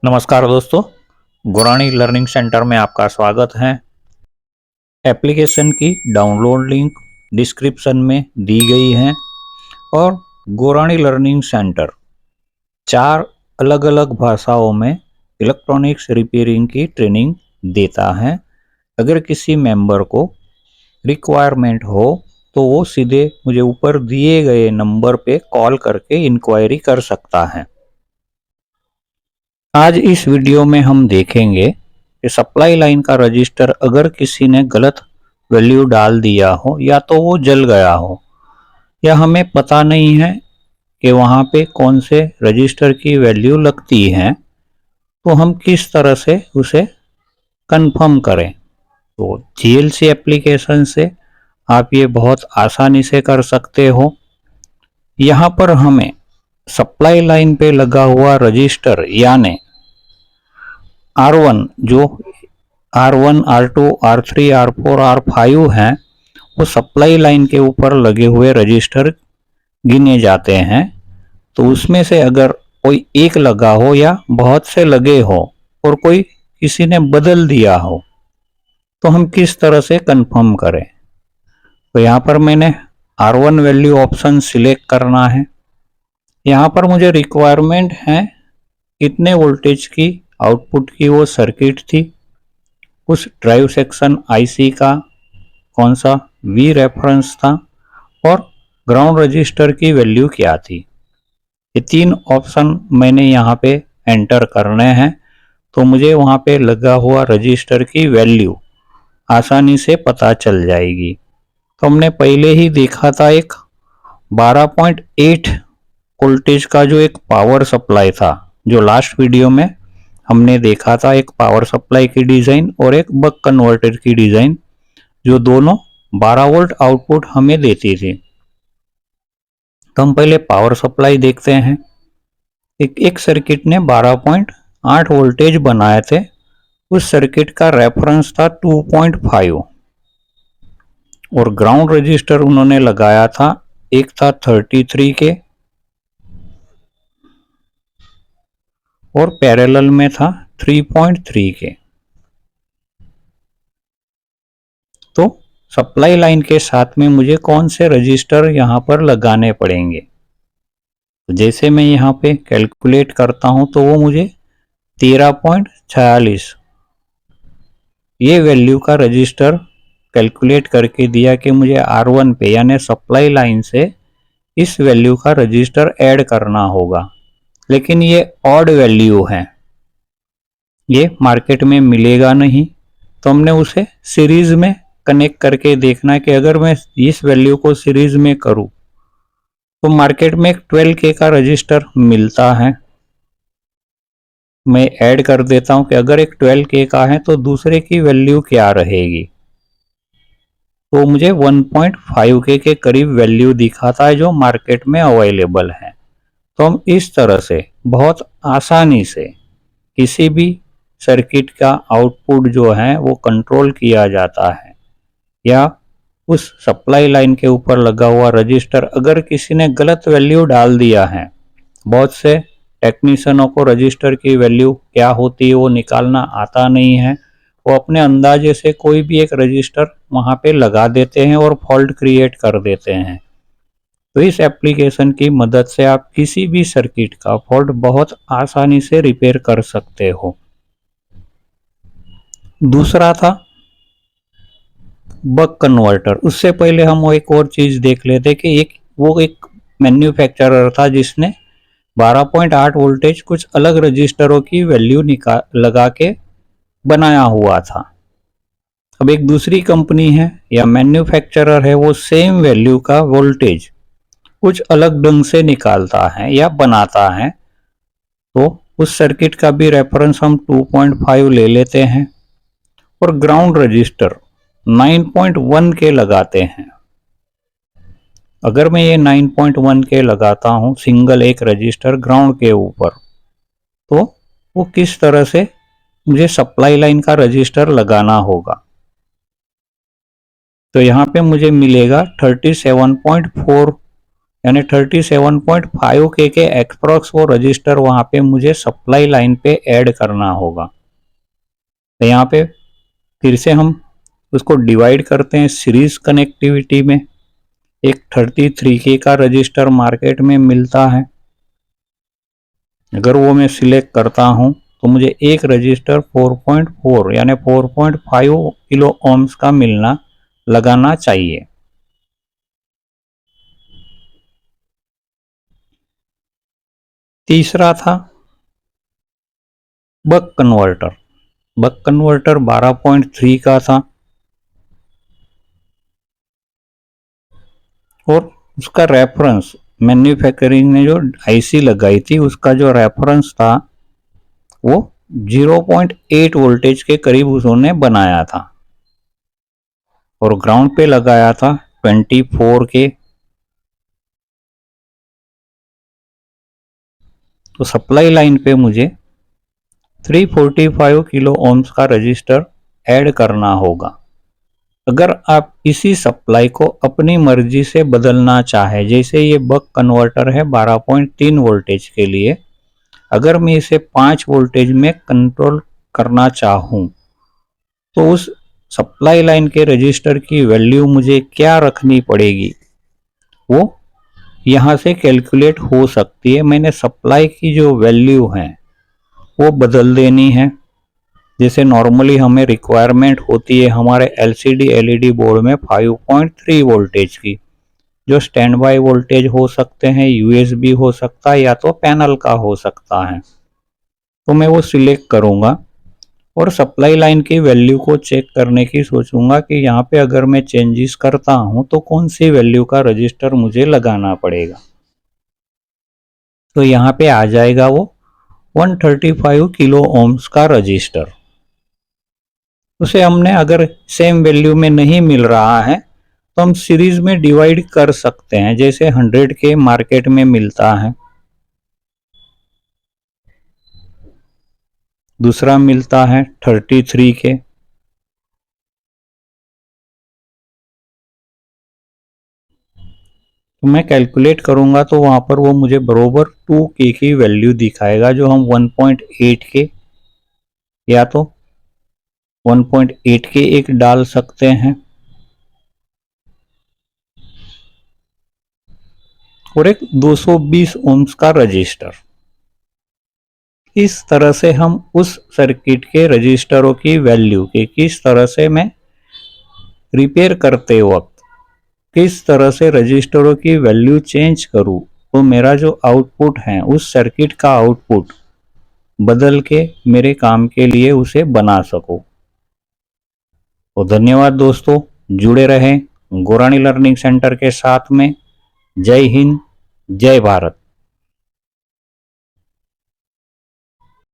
नमस्कार दोस्तों, Gurani learning centre में आपका स्वागत है। एप्लीकेशन की डाउनलोड लिंक डिस्क्रिप्शन में दी गई है और गुरानी लर्निंग सेंटर 4 अलग-अलग भाषाओं में इलेक्ट्रॉनिक्स रिपेयरिंग की ट्रेनिंग देता है। अगर किसी मेंबर को रिक्वायरमेंट हो तो वो सीधे मुझे ऊपर दिए गए नंबर पे कॉल करके इंक्वायरी कर सकता है। आज इस वीडियो में हम देखेंगे कि सप्लाई लाइन का रजिस्टर अगर किसी ने गलत वैल्यू डाल दिया हो या तो वो जल गया हो या हमें पता नहीं है कि वहाँ पे कौन से रजिस्टर की वैल्यू लगती है, तो हम किस तरह से उसे कंफर्म करें। तो जीएलसी एप्लीकेशन से आप ये बहुत आसानी से कर सकते हो। यहाँ पर हमें सप्लाई लाइन पे लगा हुआ रजिस्टर यानी R1 जो R1, R2, R3, R4, R5 हैं, वो सप्लाई लाइन के ऊपर लगे हुए रजिस्टर गिने जाते हैं। तो उसमें से अगर कोई एक लगा हो या बहुत से लगे हो और कोई किसी ने बदल दिया हो तो हम किस तरह से कंफर्म करें। तो यहाँ पर मैंने R1 वैल्यू ऑप्शन सिलेक्ट करना है। यहाँ पर मुझे रिक्वायरमेंट है कितने वोल्टेज की आउटपुट की वो सर्किट थी, उस ड्राइव सेक्शन आईसी का कौन सा वी रेफरेंस था और ग्राउंड रजिस्टर की वैल्यू क्या थी। ये 3 ऑप्शन मैंने यहाँ पे एंटर करने हैं तो मुझे वहाँ पे लगा हुआ रजिस्टर की वैल्यू आसानी से पता चल जाएगी। तो हमने पहले ही देखा था एक 12.8 वोल्टेज का जो एक पावर सप्लाई था, जो लास्ट वीडियो में हमने देखा था, एक पावर सप्लाई की डिज़ाइन और एक बक कन्वर्टर की डिज़ाइन, जो दोनों 12 वोल्ट आउटपुट हमें देती थी। तो हम पहले पावर सप्लाई देखते हैं। एक सर्किट ने 12.8 वोल्टेज बनाए थे, उस सर्किट का रेफरेंस था 2.5 और ग्राउंड रजिस्टर उन्होंने लगाया था, एक था 33 के और पैरेलल में था 3.3 के। तो सप्लाई लाइन के साथ में मुझे कौन से रजिस्टर यहाँ पर लगाने पड़ेंगे। तो जैसे मैं यहाँ पे कैलकुलेट करता हूँ तो वो मुझे 13.46 ये वैल्यू का रजिस्टर कैलकुलेट करके दिया कि मुझे R1 पे यानी सप्लाई लाइन से इस वैल्यू का रजिस्टर ऐड करना होगा। लेकिन ये ऑड वैल्यू है, ये मार्केट में मिलेगा नहीं, तो हमने उसे सीरीज में कनेक्ट करके देखना कि अगर मैं इस वैल्यू को सीरीज में करूं तो मार्केट में 12K का रजिस्टर मिलता है। मैं ऐड कर देता हूं कि अगर एक 12K का है तो दूसरे की वैल्यू क्या रहेगी। तो मुझे 1.5K के करीब वैल्यू दिखाता है जो मार्केट में अवेलेबल है। तो हम इस तरह से बहुत आसानी से किसी भी सर्किट का आउटपुट जो है वो कंट्रोल किया जाता है, या उस सप्लाई लाइन के ऊपर लगा हुआ रजिस्टर अगर किसी ने गलत वैल्यू डाल दिया है। बहुत से टेक्नीशियनों को रजिस्टर की वैल्यू क्या होती है वो निकालना आता नहीं है, वो अपने अंदाजे से कोई भी एक रजिस्टर वहाँ पे लगा देते हैं और फॉल्ट क्रिएट कर देते हैं। तो इस एप्लीकेशन की मदद से आप किसी भी सर्किट का फॉल्ट बहुत आसानी से रिपेयर कर सकते हो। दूसरा था बक कन्वर्टर। उससे पहले हम एक और चीज देख लेते कि एक मैन्युफैक्चरर था जिसने 12.8 वोल्टेज कुछ अलग रजिस्टरों की वैल्यू लगा के बनाया हुआ था। अब एक दूसरी कंपनी है या मैन्युफैक्चरर है, वो सेम वैल्यू का वोल्टेज कुछ अलग ढंग से निकालता है या बनाता है। तो उस सर्किट का भी रेफरेंस हम 2.5 ले लेते हैं और ग्राउंड रजिस्टर 9.1 के लगाते हैं। अगर मैं ये 9.1 के लगाता हूं सिंगल एक रजिस्टर ग्राउंड के ऊपर, तो वो किस तरह से मुझे सप्लाई लाइन का रजिस्टर लगाना होगा। तो यहाँ पे मुझे मिलेगा 37.4 यानी 37.5 के एक्सप्रोक्स वो रजिस्टर वहाँ पे मुझे सप्लाई लाइन पे ऐड करना होगा। तो यहाँ पे फिर से हम उसको डिवाइड करते हैं सीरीज कनेक्टिविटी में। एक 33 के का रजिस्टर मार्केट में मिलता है, अगर वो मैं सिलेक्ट करता हूँ तो मुझे एक रजिस्टर 4.4 यानी 4.5 किलो ओम्स का लगाना चाहिए। तीसरा था बक कन्वर्टर। बक कन्वर्टर 12.3 का था और उसका रेफरेंस मैन्युफैक्चरिंग ने जो आईसी लगाई थी उसका जो रेफरेंस था वो 0.8 वोल्टेज के करीब उन्होंने बनाया था और ग्राउंड पे लगाया था 24 के। तो सप्लाई लाइन पे मुझे 345 किलो ओम्स का रजिस्टर ऐड करना होगा। अगर आप इसी सप्लाई को अपनी मर्जी से बदलना चाहे, जैसे ये बक कन्वर्टर है 12.3 वोल्टेज के लिए, अगर मैं इसे 5 वोल्टेज में कंट्रोल करना चाहूँ तो उस सप्लाई लाइन के रजिस्टर की वैल्यू मुझे क्या रखनी पड़ेगी वो यहाँ से कैलकुलेट हो सकती है। मैंने सप्लाई की जो वैल्यू है वो बदल देनी है। जैसे नॉर्मली हमें रिक्वायरमेंट होती है हमारे एलसीडी एलईडी बोर्ड में 5.3 वोल्टेज की, जो स्टैंड बाय वोल्टेज हो सकते हैं, यूएसबी हो सकता है या तो पैनल का हो सकता है। तो मैं वो सिलेक्ट करूँगा और सप्लाई लाइन की वैल्यू को चेक करने की सोचूंगा कि यहाँ पे अगर मैं चेंजेस करता हूँ तो कौन सी वैल्यू का रजिस्टर मुझे लगाना पड़ेगा। तो यहाँ पे आ जाएगा वो 135 किलो ओम्स का रजिस्टर। उसे हमने अगर सेम वैल्यू में नहीं मिल रहा है तो हम सीरीज में डिवाइड कर सकते हैं, जैसे 100 के मार्केट में मिलता है, दूसरा मिलता है 33 के। तो मैं कैलकुलेट करूंगा तो वहां पर वो मुझे बरोबर 2K की वैल्यू दिखाएगा, जो हम 1.8 के या तो 1.8 के एक डाल सकते हैं और एक 220 ओम्स का रजिस्टर। इस तरह से हम उस सर्किट के रजिस्टरों की वैल्यू के किस तरह से मैं रिपेयर करते वक्त किस तरह से रजिस्टरों की वैल्यू चेंज करूं तो मेरा जो आउटपुट है उस सर्किट का आउटपुट बदल के मेरे काम के लिए उसे बना सकूं। तो धन्यवाद दोस्तों, जुड़े रहें गोरानी लर्निंग सेंटर के साथ में। जय हिंद, जय भारत।